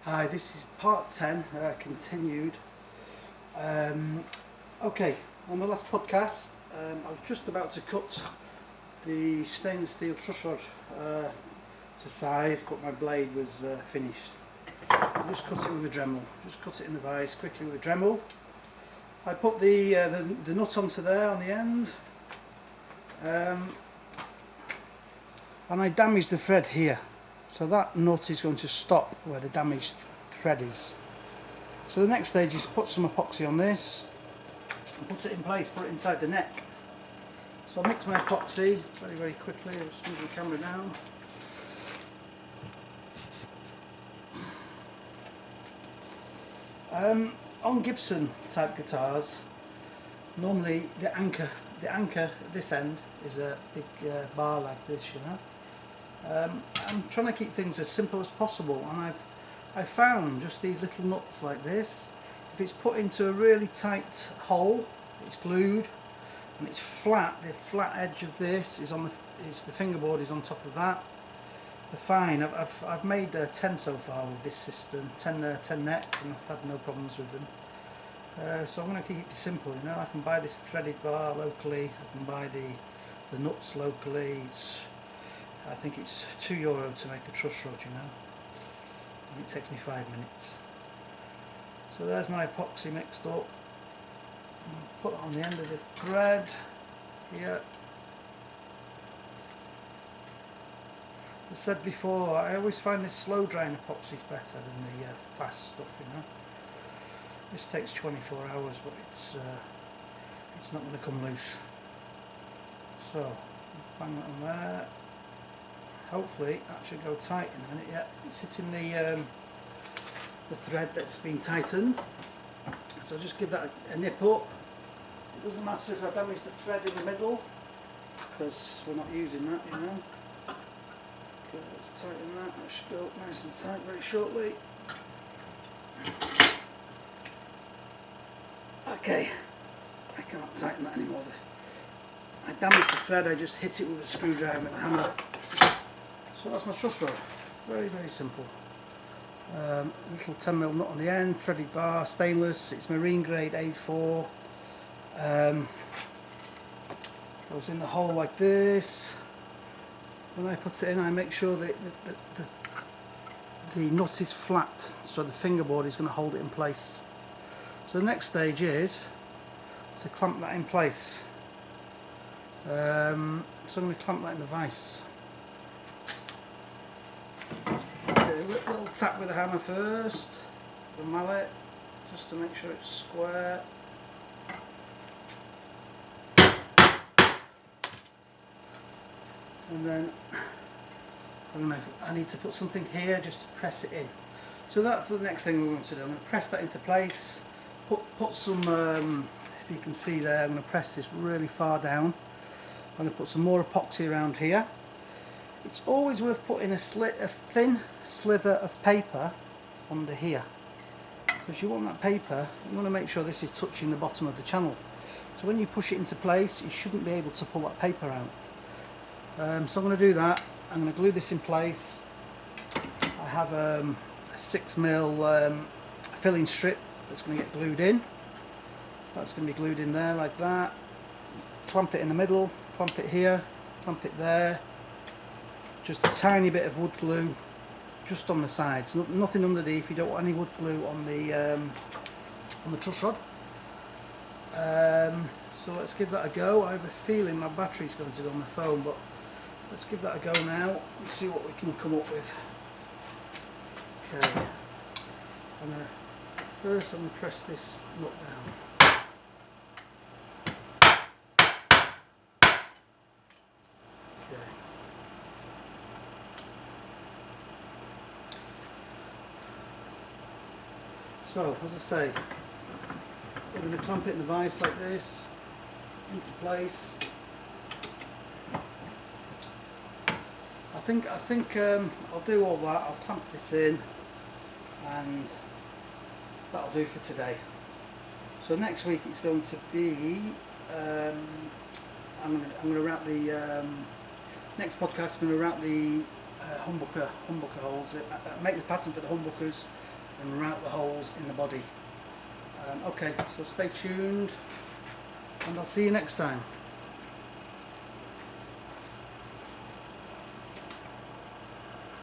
Hi, this is part 10, continued. Okay, on the last podcast, I was just about to cut the stainless steel truss rod to size, but my blade was finished. I just cut it with a Dremel, just cut it in the vise quickly with a Dremel. I put the nut onto there on the end, and I damaged the thread here. So that nut is going to stop where the damaged thread is. So the next stage is put some epoxy on this, and put it in place, put it inside the neck. So I'll mix my epoxy very quickly. I'll just move the camera down. On Gibson type guitars, normally the anchor at this end is a big bar like this, you know. I'm trying to keep things as simple as possible, and I've found just these little nuts like this. If it's put into a really tight hole, it's glued, and it's flat. The flat edge of this is on the fingerboard is on top of that. They're fine. I've made 10 so far with this system, 10 necks, and I've had no problems with them. So I'm going to keep it simple. You know, I can buy this threaded bar locally. I can buy the nuts locally. I think it's €2 to make a truss rod, you know, and it takes me 5 minutes. So there's my epoxy mixed up. Put it on the end of the thread here. As I said before, I always find this slow drying epoxy is better than the fast stuff, you know. This takes 24 hours, but it's not going to come loose. So bang that on there. Hopefully that should go tight in a minute. Yeah, it's hitting the thread that's been tightened. So just give that a nip up. It doesn't matter if I damage the thread in the middle, because we're not using that, you know. Okay, let's tighten that. That should go nice and tight very shortly. Okay, I can't tighten that anymore. I damaged the thread. I just hit it with a screwdriver and a hammer. So that's my truss rod, very simple. Little 10mm nut on the end, threaded bar, stainless, it's marine grade A4. Goes in the hole like this. When I put it in, I make sure that the nut is flat, so the fingerboard is going to hold it in place. So the next stage is to clamp that in place. So I'm going to clamp that in the vise. A little tap with a hammer first, the mallet, just to make sure it's square. And then I need to put something here just to press it in. So that's the next thing we're going to do. I'm going to press that into place. Put some, if you can see there, I'm going to press this really far down. I'm going to put some more epoxy around here. It's always worth putting a thin sliver of paper under here, because you want that paper, you want to make sure this is touching the bottom of the channel. So when you push it into place, you shouldn't be able to pull that paper out. So I'm going to do that. I'm going to glue this in place. I have a 6mm filling strip that's going to get glued in. That's going to be glued in there like that. Clamp it in the middle, clamp it here, clamp it there. Just a tiny bit of wood glue just on the sides, nothing underneath. You don't want any wood glue on the truss rod. So let's give that a go. I have a feeling my battery's going to go on my phone, but let's give that a go now and see what we can come up with. Okay, first I'm going to press this nut down. So, as I say, we're going to clamp it in the vise like this, into place. I think I'll do all that. I'll clamp this in, and that'll do for today. So next week it's going to be, I'm going to wrap the next podcast. I'm going to wrap the humbucker holes. I make the pattern for the humbuckers. and route the holes in the body. Okay, so stay tuned and I'll see you next time.